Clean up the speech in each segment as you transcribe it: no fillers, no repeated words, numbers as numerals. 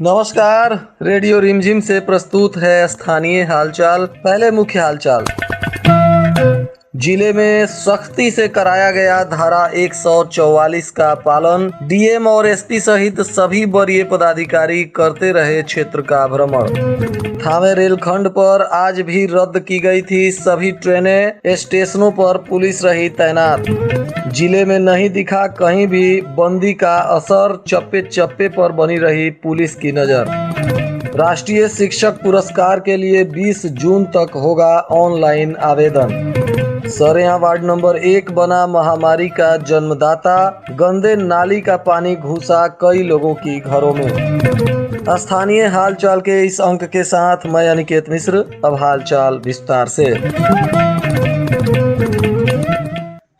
नमस्कार। रेडियो रिमझिम से प्रस्तुत है स्थानीय हालचाल। पहले मुख्य हालचाल। जिले में सख्ती से कराया गया धारा 144 का पालन। डीएम और एसपी सहित सभी वरीय पदाधिकारी करते रहे क्षेत्र का भ्रमण। थावे रेलखंड पर आज भी रद्द की गई थी सभी ट्रेनें। स्टेशनों पर पुलिस रही तैनात। जिले में नहीं दिखा कहीं भी बंदी का असर। चप्पे चप्पे पर बनी रही पुलिस की नजर। राष्ट्रीय शिक्षक पुरस्कार के लिए 20 जून तक होगा ऑनलाइन आवेदन। सरेया वार्ड नंबर 1 बना महामारी का जन्मदाता। गंदे नाली का पानी घुसा कई लोगों की घरों में। स्थानीय हालचाल के इस अंक के साथ मैं अनिकेत मिश्र। अब हालचाल विस्तार से।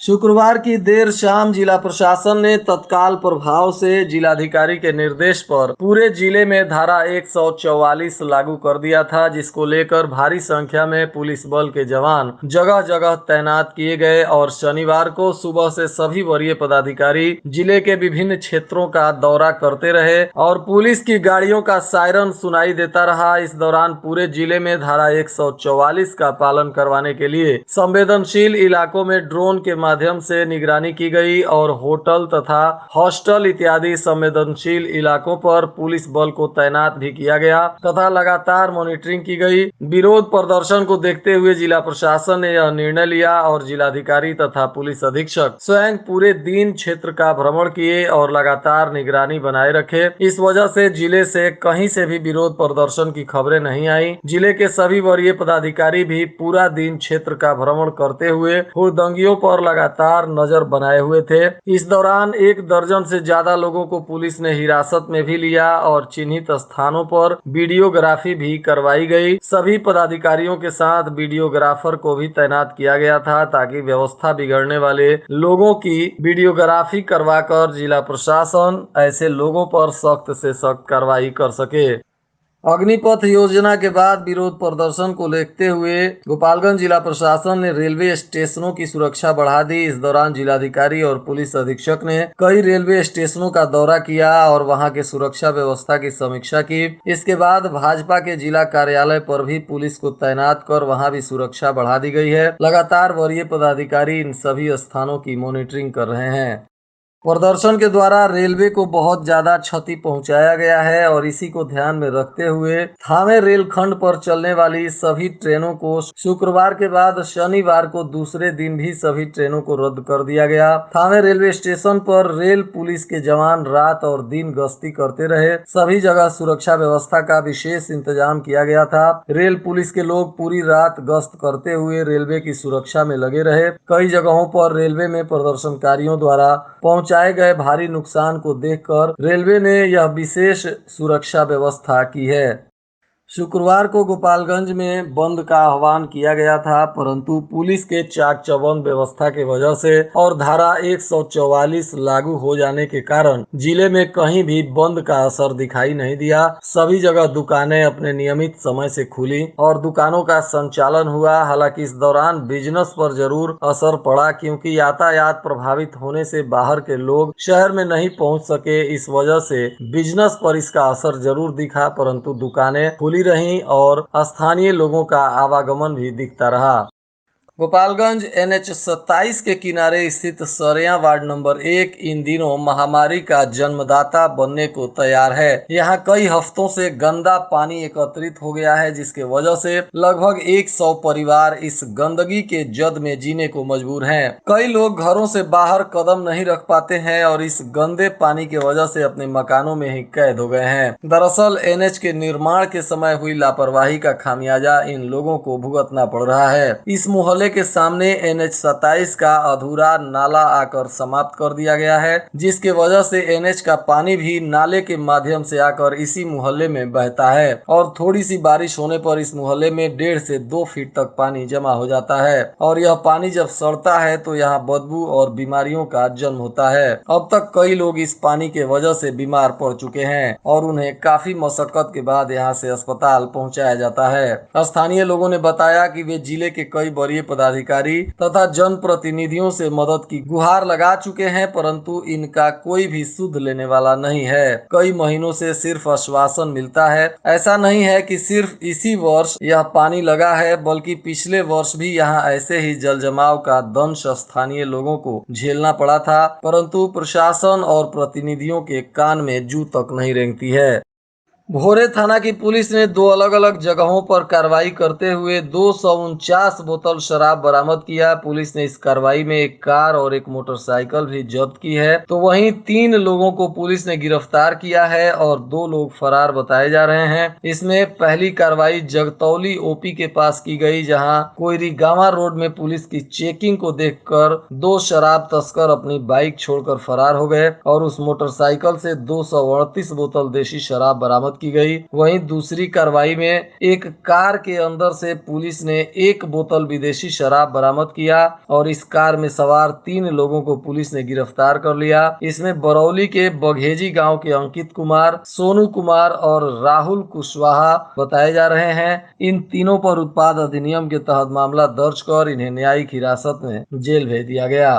शुक्रवार की देर शाम जिला प्रशासन ने तत्काल प्रभाव से जिलाधिकारी के निर्देश पर पूरे जिले में धारा 144 लागू कर दिया था, जिसको लेकर भारी संख्या में पुलिस बल के जवान जगह जगह तैनात किए गए और शनिवार को सुबह से सभी वरीय पदाधिकारी जिले के विभिन्न क्षेत्रों का दौरा करते रहे और पुलिस की गाड़ियों का सायरन सुनाई देता रहा। इस दौरान पूरे जिले में धारा 144 का पालन करवाने के लिए संवेदनशील इलाकों में ड्रोन के माध्यम से निगरानी की गई और होटल तथा हॉस्टल इत्यादि संवेदनशील इलाकों पर पुलिस बल को तैनात भी किया गया तथा लगातार मॉनिटरिंग की गई। विरोध प्रदर्शन को देखते हुए जिला प्रशासन ने यह निर्णय लिया और जिलाधिकारी तथा पुलिस अधीक्षक स्वयं पूरे दिन क्षेत्र का भ्रमण किए और लगातार निगरानी बनाए रखे। इस वजह से जिले से कहीं से भी विरोध प्रदर्शन की खबरें नहीं आई। जिले के सभी वरीय पदाधिकारी भी पूरा दिन क्षेत्र का भ्रमण करते हुए हुड़दंगियों पर लगातार नजर बनाए हुए थे। इस दौरान 1 दर्जन से ज्यादा लोगों को पुलिस ने हिरासत में भी लिया और चिन्हित स्थानों पर वीडियोग्राफी भी करवाई गई। सभी पदाधिकारियों के साथ वीडियोग्राफर को भी तैनात किया गया था ताकि व्यवस्था बिगड़ने वाले लोगों की वीडियोग्राफी करवाकर जिला प्रशासन ऐसे लोगों पर सख्त से सख्त कार्रवाई कर सके। अग्निपथ योजना के बाद विरोध प्रदर्शन को देखते हुए गोपालगंज जिला प्रशासन ने रेलवे स्टेशनों की सुरक्षा बढ़ा दी। इस दौरान जिलाधिकारी और पुलिस अधीक्षक ने कई रेलवे स्टेशनों का दौरा किया और वहां के सुरक्षा व्यवस्था की समीक्षा की। इसके बाद भाजपा के जिला कार्यालय पर भी पुलिस को तैनात कर वहां भी सुरक्षा बढ़ा दी गई है। लगातार वरीय पदाधिकारी इन सभी स्थानों की मॉनिटरिंग कर रहे हैं। प्रदर्शन के द्वारा रेलवे को बहुत ज्यादा क्षति पहुंचाया गया है और इसी को ध्यान में रखते हुए थावे रेलखंड पर चलने वाली सभी ट्रेनों को शुक्रवार के बाद शनिवार को दूसरे दिन भी सभी ट्रेनों को रद्द कर दिया गया। थावे रेलवे स्टेशन पर रेल पुलिस के जवान रात और दिन गश्ती करते रहे। सभी जगह सुरक्षा व्यवस्था का विशेष इंतजाम किया गया था। रेल पुलिस के लोग पूरी रात गश्त करते हुए रेलवे की सुरक्षा में लगे रहे। कई जगहों पर रेलवे में प्रदर्शनकारियों द्वारा पहुंचाए गए भारी नुकसान को देखकर रेलवे ने यह विशेष सुरक्षा व्यवस्था की है। शुक्रवार को गोपालगंज में बंद का आह्वान किया गया था, परंतु पुलिस के चाक चौबंद व्यवस्था के वजह से और धारा 144 लागू हो जाने के कारण जिले में कहीं भी बंद का असर दिखाई नहीं दिया। सभी जगह दुकानें अपने नियमित समय से खुली और दुकानों का संचालन हुआ। हालांकि इस दौरान बिजनेस पर जरूर असर पड़ा क्योंकि यातायात प्रभावित होने से बाहर के लोग शहर में नहीं पहुंच सके। इस वजह से बिजनेस पर इसका असर जरूर दिखा, परंतु दुकानें खुली रही और स्थानीय लोगों का आवागमन भी दिखता रहा। गोपालगंज NH 27 के किनारे स्थित सरेया वार्ड नंबर 1 इन दिनों महामारी का जन्मदाता बनने को तैयार है। यहाँ कई हफ्तों से गंदा पानी एकत्रित हो गया है, जिसके वजह से लगभग 100 परिवार इस गंदगी के जद में जीने को मजबूर हैं। कई लोग घरों से बाहर कदम नहीं रख पाते हैं और इस गंदे पानी की वजह से अपने मकानों में ही कैद हो गए हैं। दरअसल NH के निर्माण के समय हुई लापरवाही का खामियाजा इन लोगों को भुगतना पड़ रहा है। इस मोहल्ले के सामने NH 27 का अधूरा नाला आकर समाप्त कर दिया गया है, जिसके वजह से NH का पानी भी नाले के माध्यम से आकर इसी मोहल्ले में बहता है और थोड़ी सी बारिश होने पर इस मोहल्ले में 1.5 से 2 फीट तक पानी जमा हो जाता है और यह पानी जब सड़ता है तो यहाँ बदबू और बीमारियों का जन्म होता है। अब तक कई लोग इस पानी के वजह से बीमार पड़ चुके हैं और उन्हें काफी मशक्कत के बाद यहाँ से अस्पताल पहुँचाया जाता है। स्थानीय लोगों ने बताया कि वे जिले के कई वरीय पदाधिकारी तथा जनप्रतिनिधियों से मदद की गुहार लगा चुके हैं, परंतु इनका कोई भी सुध लेने वाला नहीं है। कई महीनों से सिर्फ आश्वासन मिलता है। ऐसा नहीं है कि सिर्फ इसी वर्ष यह पानी लगा है, बल्कि पिछले वर्ष भी यहाँ ऐसे ही जल जमाव का दंश स्थानीय लोगों को झेलना पड़ा था, परंतु प्रशासन और प्रतिनिधियों के कान में जू तक नहीं रेंगती है। भोरे थाना की पुलिस ने दो अलग अलग जगहों पर कार्रवाई करते हुए 249 बोतल शराब बरामद किया। पुलिस ने इस कार्रवाई में एक कार और एक मोटरसाइकिल भी जब्त की है। तो वहीं 3 लोगों को पुलिस ने गिरफ्तार किया है और 2 लोग फरार बताए जा रहे हैं। इसमें पहली कार्रवाई जगतौली ओपी के पास की गई, जहां कोइरीगांवा रोड में पुलिस की चेकिंग को देखकर 2 शराब तस्कर अपनी बाइक छोड़कर फरार हो गए और उस मोटरसाइकिल से 238 बोतल देशी शराब बरामद की गई। वहीं दूसरी कार्रवाई में एक कार के अंदर से पुलिस ने 1 बोतल विदेशी शराब बरामद किया और इस कार में सवार 3 लोगों को पुलिस ने गिरफ्तार कर लिया। इसमें बरौली के बघेजी गांव के अंकित कुमार, सोनू कुमार और राहुल कुशवाहा बताए जा रहे हैं। इन तीनों पर उत्पाद अधिनियम के तहत मामला दर्ज कर इन्हें न्यायिक हिरासत में जेल भेज दिया गया।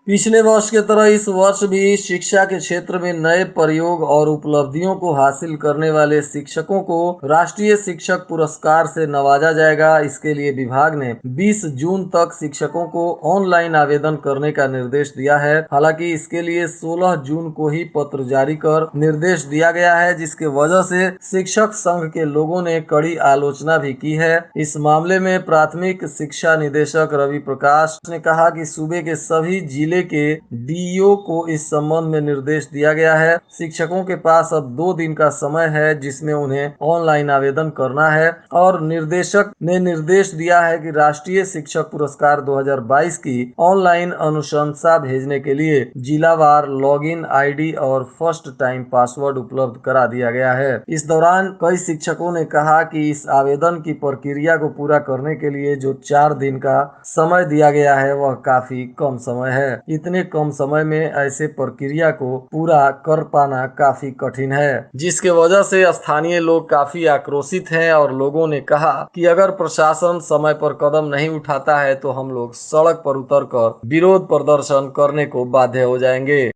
पिछले वर्ष की तरह इस वर्ष भी शिक्षा के क्षेत्र में नए प्रयोग और उपलब्धियों को हासिल करने वाले शिक्षकों को राष्ट्रीय शिक्षक पुरस्कार से नवाजा जाएगा। इसके लिए विभाग ने 20 जून तक शिक्षकों को ऑनलाइन आवेदन करने का निर्देश दिया है। हालांकि इसके लिए 16 जून को ही पत्र जारी कर निर्देश दिया गया है, जिसके वजह से शिक्षक संघ के लोगों ने कड़ी आलोचना भी की है। इस मामले में प्राथमिक शिक्षा निदेशक रवि प्रकाश ने कहा कि सूबे के सभी जिले के डीईओ को इस संबंध में निर्देश दिया गया है। शिक्षकों के पास अब 2 दिन का समय है, जिसमें उन्हें ऑनलाइन आवेदन करना है और निर्देशक ने निर्देश दिया है कि राष्ट्रीय शिक्षक पुरस्कार 2022 की ऑनलाइन अनुशंसा भेजने के लिए जिलावार लॉगिन आईडी और फर्स्ट टाइम पासवर्ड उपलब्ध करा दिया गया है। इस दौरान कई शिक्षकों ने कहा कि इस आवेदन की प्रक्रिया को पूरा करने के लिए जो 4 दिन का समय दिया गया है वह काफी कम समय है। इतने कम समय में ऐसे प्रक्रिया को पूरा कर पाना काफी कठिन है, जिसके वजह से स्थानीय लोग काफी आक्रोशित हैं और लोगों ने कहा कि अगर प्रशासन समय पर कदम नहीं उठाता है तो हम लोग सड़क पर उतरकर विरोध प्रदर्शन करने को बाध्य हो जाएंगे।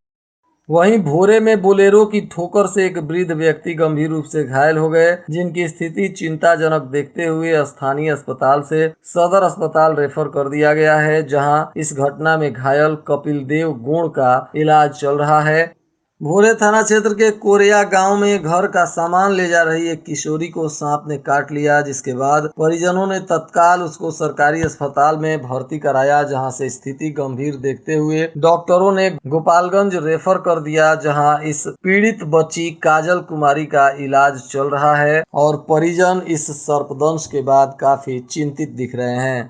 वहीं भोरे में बोलेरो की ठोकर से एक वृद्ध व्यक्ति गंभीर रूप से घायल हो गए, जिनकी स्थिति चिंताजनक देखते हुए स्थानीय अस्पताल से सदर अस्पताल रेफर कर दिया गया है, जहां इस घटना में घायल कपिल देव गुण का इलाज चल रहा है। भोरे थाना क्षेत्र के कोरिया गांव में घर का सामान ले जा रही एक किशोरी को सांप ने काट लिया, जिसके बाद परिजनों ने तत्काल उसको सरकारी अस्पताल में भर्ती कराया, जहां से स्थिति गंभीर देखते हुए डॉक्टरों ने गोपालगंज रेफर कर दिया, जहां इस पीड़ित बच्ची काजल कुमारी का इलाज चल रहा है और परिजन इस सर्पदंश के बाद काफी चिंतित दिख रहे हैं।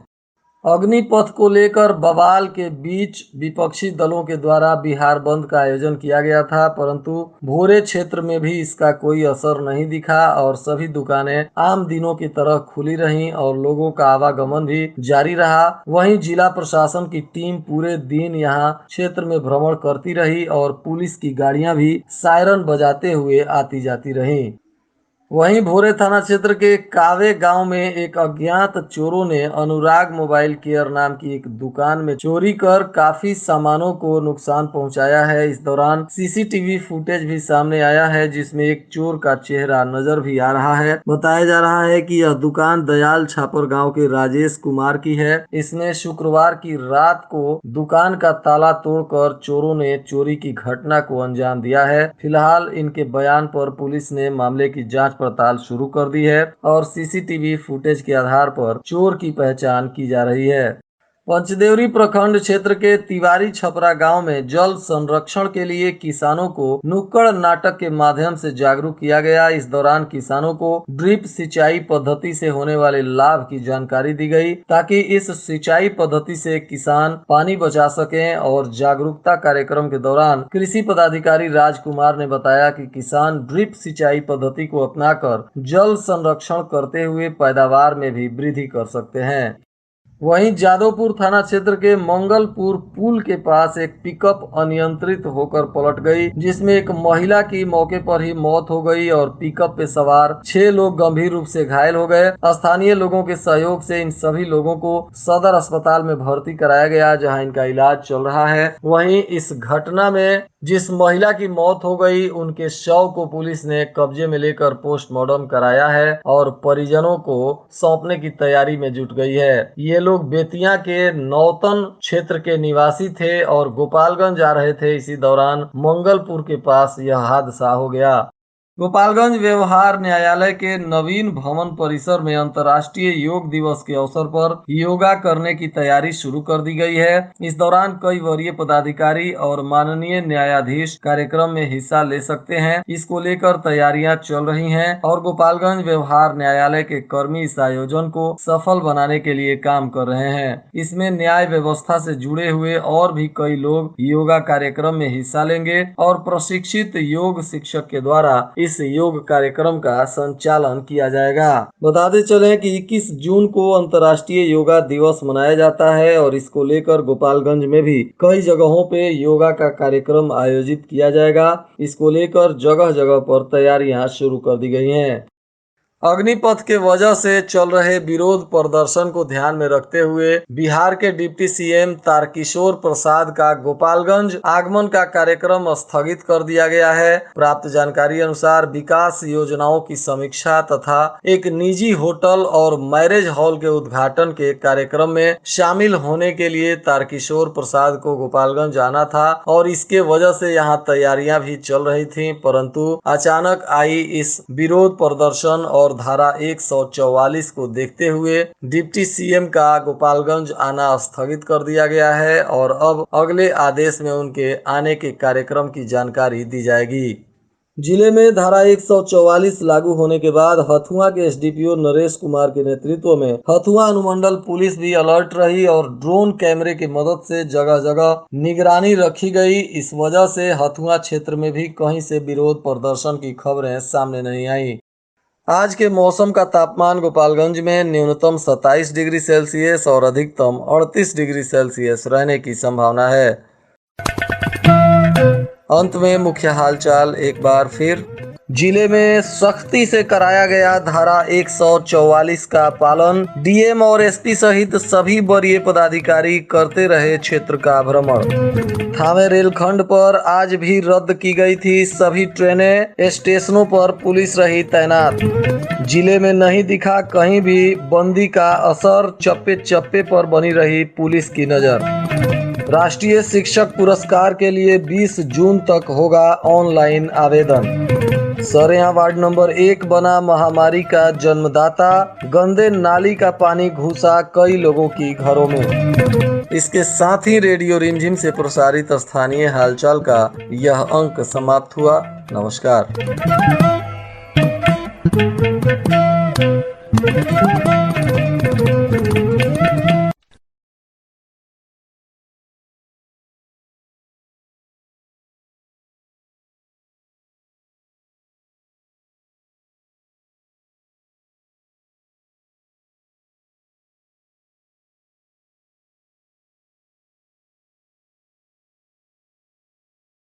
अग्निपथ को लेकर बवाल के बीच विपक्षी दलों के द्वारा बिहार बंद का आयोजन किया गया था, परंतु भोरे क्षेत्र में भी इसका कोई असर नहीं दिखा और सभी दुकानें आम दिनों की तरह खुली रहीं और लोगों का आवागमन भी जारी रहा। वहीं जिला प्रशासन की टीम पूरे दिन यहां क्षेत्र में भ्रमण करती रही और पुलिस की गाड़ियां भी सायरन बजाते हुए आती जाती रहीं। वहीं भोरे थाना क्षेत्र के कावे गांव में एक अज्ञात चोरों ने अनुराग मोबाइल केयर नाम की एक दुकान में चोरी कर काफी सामानों को नुकसान पहुंचाया है। इस दौरान सीसीटीवी फुटेज भी सामने आया है, जिसमें एक चोर का चेहरा नजर भी आ रहा है। बताया जा रहा है कि यह दुकान दयाल छापर गाँव के राजेश कुमार की है। इसने शुक्रवार की रात को दुकान का ताला तोड़कर चोरों ने चोरी की घटना को अंजाम दिया है। फिलहाल इनके बयान पर पुलिस ने मामले की जांच पड़ताल शुरू कर दी है और सीसीटीवी फुटेज के आधार पर चोर की पहचान की जा रही है। पंचदेवरी प्रखंड क्षेत्र के तिवारी छपरा गांव में जल संरक्षण के लिए किसानों को नुक्कड़ नाटक के माध्यम से जागरूक किया गया। इस दौरान किसानों को ड्रिप सिंचाई पद्धति से होने वाले लाभ की जानकारी दी गई, ताकि इस सिंचाई पद्धति से किसान पानी बचा सकें। और जागरूकता कार्यक्रम के दौरान कृषि पदाधिकारी राजकुमार ने बताया कि किसान ड्रिप सिंचाई पद्धति को अपनाकर जल संरक्षण करते हुए पैदावार में भी वृद्धि कर सकते हैं। वहीं जादवपुर थाना क्षेत्र के मंगलपुर पुल के पास एक पिकअप अनियंत्रित होकर पलट गई, जिसमें एक महिला की मौके पर ही मौत हो गई और पिकअप पे सवार 6 लोग गंभीर रूप से घायल हो गए। स्थानीय लोगों के सहयोग से इन सभी लोगों को सदर अस्पताल में भर्ती कराया गया, जहां इनका इलाज चल रहा है। वहीं इस घटना में जिस महिला की मौत हो गई, उनके शव को पुलिस ने कब्जे में लेकर पोस्टमार्टम कराया है और परिजनों को सौंपने की तैयारी में जुट गई है। ये लोग बेतिया के नौतन क्षेत्र के निवासी थे और गोपालगंज जा रहे थे। इसी दौरान मंगलपुर के पास यह हादसा हो गया। गोपालगंज व्यवहार न्यायालय के नवीन भवन परिसर में अंतर्राष्ट्रीय योग दिवस के अवसर पर योगा करने की तैयारी शुरू कर दी गई है। इस दौरान कई वरीय पदाधिकारी और माननीय न्यायाधीश कार्यक्रम में हिस्सा ले सकते हैं। इसको लेकर तैयारियां चल रही हैं और गोपालगंज व्यवहार न्यायालय के कर्मी इस आयोजन को सफल बनाने के लिए काम कर रहे हैं। इसमें न्याय व्यवस्था से जुड़े हुए और भी कई लोग योगा कार्यक्रम में हिस्सा लेंगे और प्रशिक्षित योग शिक्षक के द्वारा इस योग कार्यक्रम का संचालन किया जाएगा। बताते चले कि 21 जून को अंतर्राष्ट्रीय योगा दिवस मनाया जाता है और इसको लेकर गोपालगंज में भी कई जगहों पे योगा का कार्यक्रम आयोजित किया जाएगा। इसको लेकर जगह जगह पर तैयारियां शुरू कर दी गई हैं। अग्निपथ के वजह से चल रहे विरोध प्रदर्शन को ध्यान में रखते हुए बिहार के डिप्टी सीएम तारकिशोर प्रसाद का गोपालगंज आगमन का कार्यक्रम स्थगित कर दिया गया है। प्राप्त जानकारी अनुसार विकास योजनाओं की समीक्षा तथा एक निजी होटल और मैरिज हॉल के उद्घाटन के कार्यक्रम में शामिल होने के लिए तारकिशोर प्रसाद को गोपालगंज आना था और इसके वजह से यहां तैयारियां भी चल रही थी, परंतु अचानक आई इस विरोध प्रदर्शन और धारा 144 को देखते हुए डिप्टी सीएम का गोपालगंज आना स्थगित कर दिया गया है और अब अगले आदेश में उनके आने के कार्यक्रम की जानकारी दी जाएगी। जिले में धारा 144 लागू होने के बाद हथुआ के एसडीपीओ नरेश कुमार के नेतृत्व में हथुआ अनुमंडल पुलिस भी अलर्ट रही और ड्रोन कैमरे की मदद से जगह जगह निगरानी रखी गई। इस वजह से हथुआ क्षेत्र में भी कहीं से विरोध प्रदर्शन की खबरें सामने नहीं आई। आज के मौसम का तापमान गोपालगंज में न्यूनतम 27 डिग्री सेल्सियस और अधिकतम 38 डिग्री सेल्सियस रहने की संभावना है। अंत में मुख्य हालचाल एक बार फिर। जिले में सख्ती से कराया गया धारा 144 का पालन। डीएम और एसपी सहित सभी वरीय पदाधिकारी करते रहे क्षेत्र का भ्रमण। थावे रेलखंड पर आज भी रद्द की गई थी सभी ट्रेनें। स्टेशनों पर पुलिस रही तैनात। जिले में नहीं दिखा कहीं भी बंदी का असर। चप्पे चप्पे पर बनी रही पुलिस की नजर। राष्ट्रीय शिक्षक पुरस्कार के लिए 20 जून तक होगा ऑनलाइन आवेदन। सरेहा वार्ड नंबर 1 बना महामारी का जन्मदाता। गंदे नाली का पानी घुसा कई लोगों की घरों में। इसके साथ ही रेडियो रिमझिम से प्रसारित स्थानीय हालचाल का यह अंक समाप्त हुआ। नमस्कार।